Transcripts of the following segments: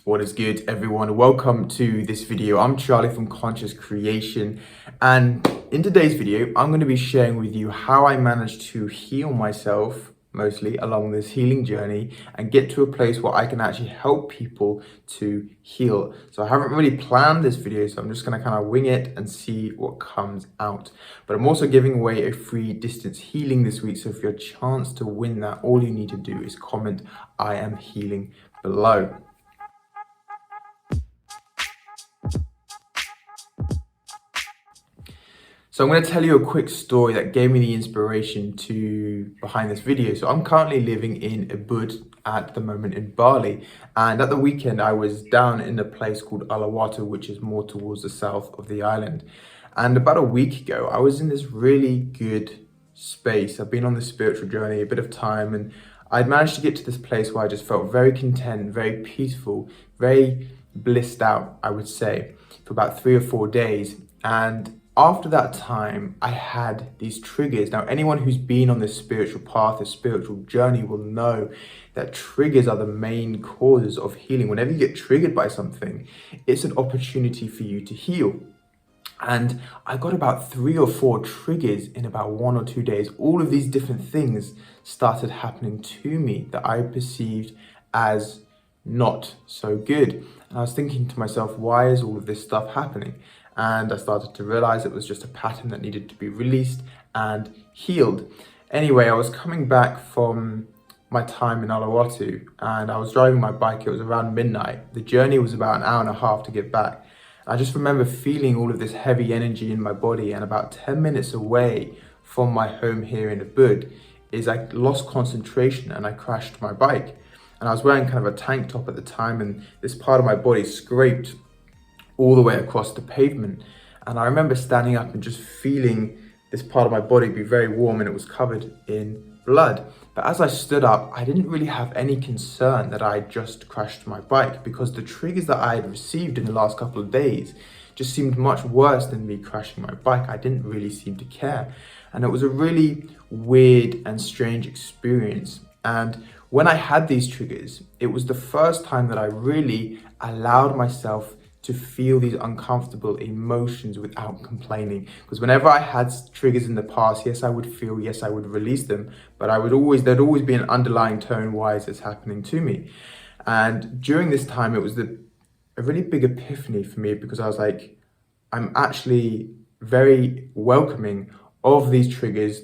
What is good, everyone? Welcome to this video. I'm Charlie from Conscious Creation, and in today's video I'm going to be sharing with you how I managed to heal myself mostly along this healing journey and get to a place where I can actually help people to heal. So I haven't really planned this video, so I'm just going to kind of wing it and see what comes out. But I'm also giving away a free distance healing this week, so for your chance to win that, all you need to do is comment "I am healing" below. So I'm going to tell you a quick story that gave me the inspiration behind this video. So I'm currently living in Ubud at the moment in Bali, and at the weekend I was down in a place called Uluwatu, which is more towards the south of the island. And about a week ago I was in this really good space. I've been on this spiritual journey a bit of time, and I'd managed to get to this place where I just felt very content, very peaceful, very blissed out, I would say, for about 3 or 4 days. And after that time, I had these triggers. Now, anyone who's been on this spiritual path, this spiritual journey, will know that triggers are the main causes of healing. Whenever you get triggered by something, it's an opportunity for you to heal. And I got about 3 or 4 triggers in about 1 or 2 days. All of these different things started happening to me that I perceived as not so good. And I was thinking to myself, why is all of this stuff happening? And I started to realize it was just a pattern that needed to be released and healed. Anyway, I was coming back from my time in Uluwatu, and I was driving my bike. It was around midnight. The journey was about 1.5 hours to get back. I just remember feeling all of this heavy energy in my body, and about 10 minutes away from my home here in Ubud I lost concentration and I crashed my bike. And I was wearing kind of a tank top at the time, and this part of my body scraped all the way across the pavement. And I remember standing up and just feeling this part of my body be very warm, and it was covered in blood. But as I stood up, I didn't really have any concern that I had just crashed my bike, because the triggers that I had received in the last couple of days just seemed much worse than me crashing my bike. I didn't really seem to care. And it was a really weird and strange experience. And when I had these triggers, it was the first time that I really allowed myself to feel these uncomfortable emotions without complaining. Because whenever I had triggers in the past, yes, I would feel, yes, I would release them, but there'd always be an underlying tone, why is this happening to me? And during this time, it was a really big epiphany for me, because I was like, I'm actually very welcoming of these triggers,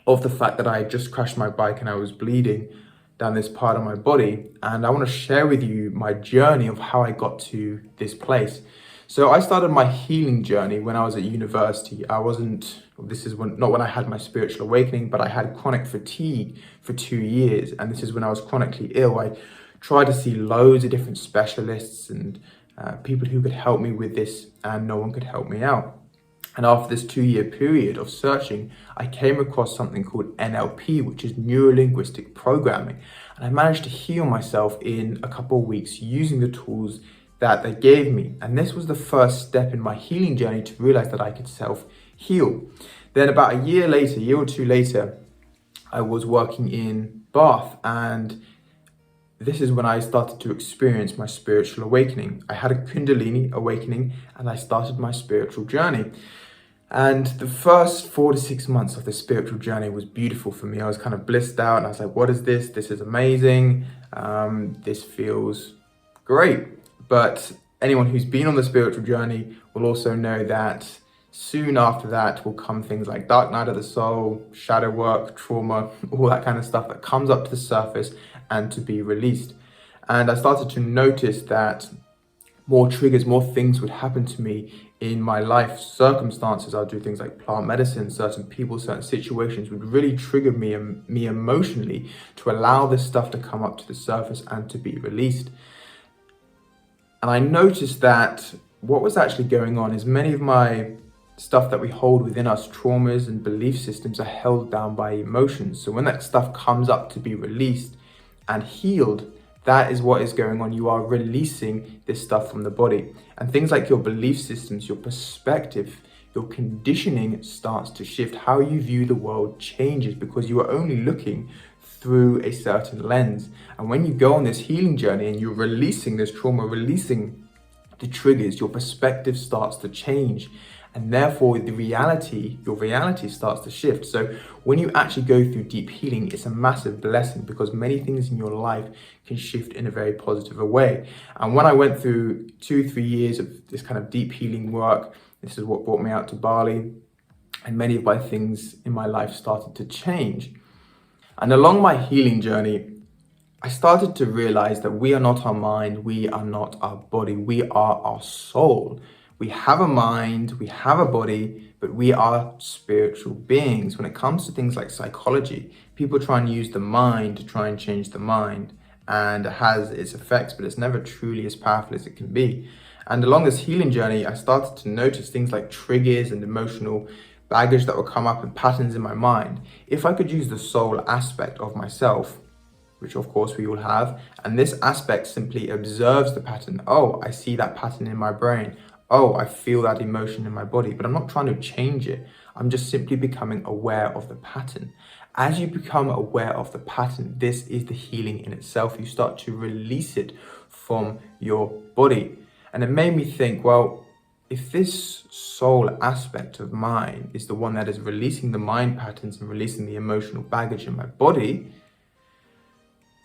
of the fact that I had just crashed my bike and I was bleeding down this part of my body. And I want to share with you my journey of how I got to this place. So I started my healing journey when I was at university. Not when I had my spiritual awakening, but I had chronic fatigue for 2 years. And this is when I was chronically ill. I tried to see loads of different specialists and people who could help me with this, and no one could help me out. And after this 2-year period of searching, I came across something called NLP, which is neuro-linguistic programming. And I managed to heal myself in a couple of weeks using the tools that they gave me. And this was the first step in my healing journey to realize that I could self-heal. Then about a year or 2 later, I was working in Bath, and this is when I started to experience my spiritual awakening. I had a Kundalini awakening, and I started my spiritual journey. And the first 4 to 6 months of the spiritual journey was beautiful for me. I was kind of blissed out, and I was like, what is this? This is amazing. This feels great. But anyone who's been on the spiritual journey will also know that soon after that will come things like dark night of the soul, shadow work, trauma, all that kind of stuff that comes up to the surface and to be released. And I started to notice that more triggers, more things would happen to me in my life. Circumstances, I'll do things like plant medicine, certain people, certain situations would really trigger me emotionally to allow this stuff to come up to the surface and to be released. And I noticed that what was actually going on is many of my stuff that we hold within us, traumas and belief systems, are held down by emotions. So when that stuff comes up to be released and healed, that is what is going on. You are releasing this stuff from the body. And things like your belief systems, your perspective, your conditioning starts to shift. How you view the world changes, because you are only looking through a certain lens. And when you go on this healing journey and you're releasing this trauma, releasing the triggers, your perspective starts to change. And therefore your reality starts to shift. So when you actually go through deep healing, it's a massive blessing because many things in your life can shift in a very positive way. And when I went through 2-3 years of this kind of deep healing work, this is what brought me out to Bali, and many of my things in my life started to change. And along my healing journey, I started to realize that we are not our mind, we are not our body, we are our soul. We have a mind, we have a body, but we are spiritual beings. When it comes to things like psychology, people try and use the mind to try and change the mind, and it has its effects, but it's never truly as powerful as it can be. And along this healing journey, I started to notice things like triggers and emotional baggage that would come up and patterns in my mind. If I could use the soul aspect of myself, which of course we all have, and this aspect simply observes the pattern. Oh, I see that pattern in my brain. Oh, I feel that emotion in my body, but I'm not trying to change it. I'm just simply becoming aware of the pattern. As you become aware of the pattern, this is the healing in itself. You start to release it from your body. And it made me think, well, if this soul aspect of mine is the one that is releasing the mind patterns and releasing the emotional baggage in my body,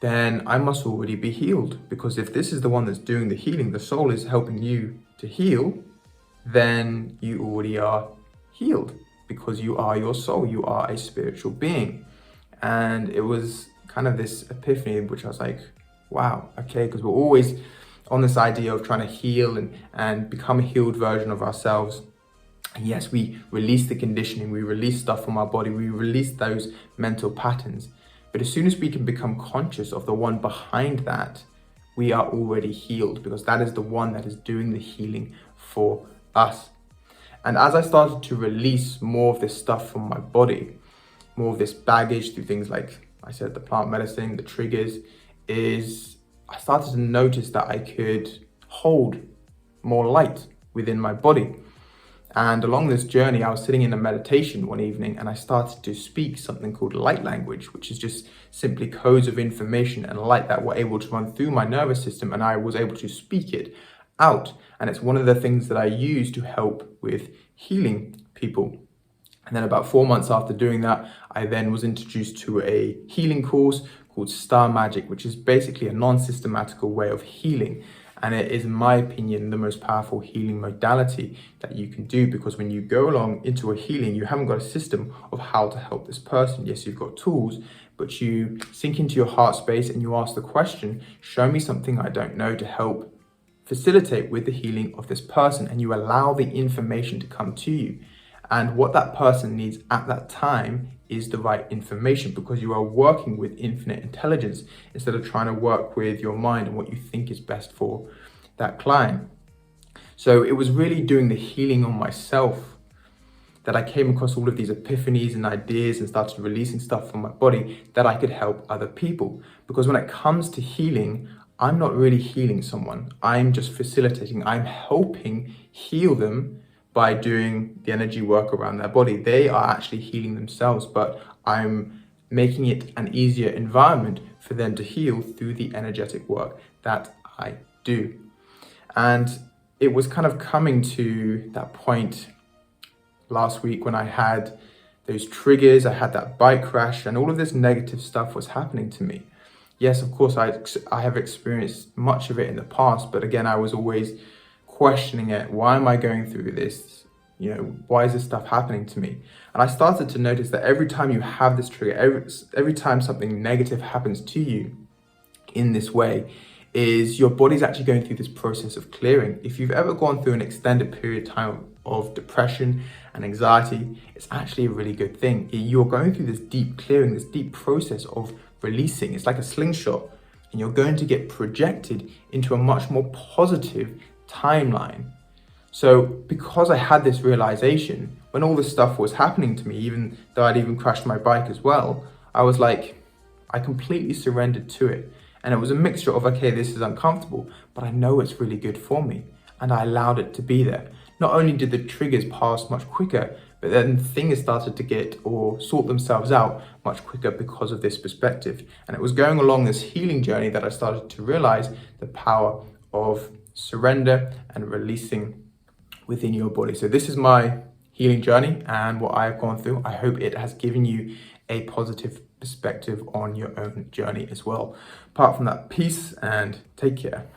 then I must already be healed. Because if this is the one that's doing the healing, the soul is helping you to heal, then you already are healed because you are your soul, you are a spiritual being. And it was kind of this epiphany, which I was like, wow, okay, because we're always on this idea of trying to heal and become a healed version of ourselves. And yes, we release the conditioning, we release stuff from our body, we release those mental patterns. But as soon as we can become conscious of the one behind that, we are already healed because that is the one that is doing the healing for us. And as I started to release more of this stuff from my body, more of this baggage through things like I said, the plant medicine, the triggers, I started to notice that I could hold more light within my body. And along this journey, I was sitting in a meditation one evening and I started to speak something called light language, which is just simply codes of information and light that were able to run through my nervous system, and I was able to speak it out. And it's one of the things that I use to help with healing people. And then about 4 months after doing that, I then was introduced to a healing course called StarMagic, which is basically a non-systematical way of healing. And it is, in my opinion, the most powerful healing modality that you can do, because when you go along into a healing, you haven't got a system of how to help this person. Yes, you've got tools, but you sink into your heart space and you ask the question, show me something I don't know to help facilitate with the healing of this person. And you allow the information to come to you. And what that person needs at that time is the right information, because you are working with infinite intelligence instead of trying to work with your mind and what you think is best for that client. So it was really doing the healing on myself that I came across all of these epiphanies and ideas and started releasing stuff from my body that I could help other people. Because when it comes to healing, I'm not really healing someone. I'm just facilitating. I'm helping heal them by doing the energy work around their body. They are actually healing themselves, but I'm making it an easier environment for them to heal through the energetic work that I do. And it was kind of coming to that point last week when I had those triggers, I had that bike crash, and all of this negative stuff was happening to me. Yes, of course, I have experienced much of it in the past, but again, I was always questioning it. Why am I going through this? You know, why is this stuff happening to me? And I started to notice that every time you have this trigger, every time something negative happens to you in this way, is your body's actually going through this process of clearing. If you've ever gone through an extended period of time of depression and anxiety, it's actually a really good thing. You're going through this deep clearing, this deep process of releasing. It's like a slingshot, and you're going to get projected into a much more positive timeline. So because I had this realization, when all this stuff was happening to me, even though I'd even crashed my bike as well, I was like, I completely surrendered to it. And it was a mixture of, okay, this is uncomfortable, but I know it's really good for me. And I allowed it to be there. Not only did the triggers pass much quicker, But then things started to get or sort themselves out much quicker because of this perspective. And it was going along this healing journey that I started to realize the power of surrender and releasing within your body. So this is my healing journey and what I've gone through. I hope it has given you a positive perspective on your own journey as well. Apart from that, peace and take care.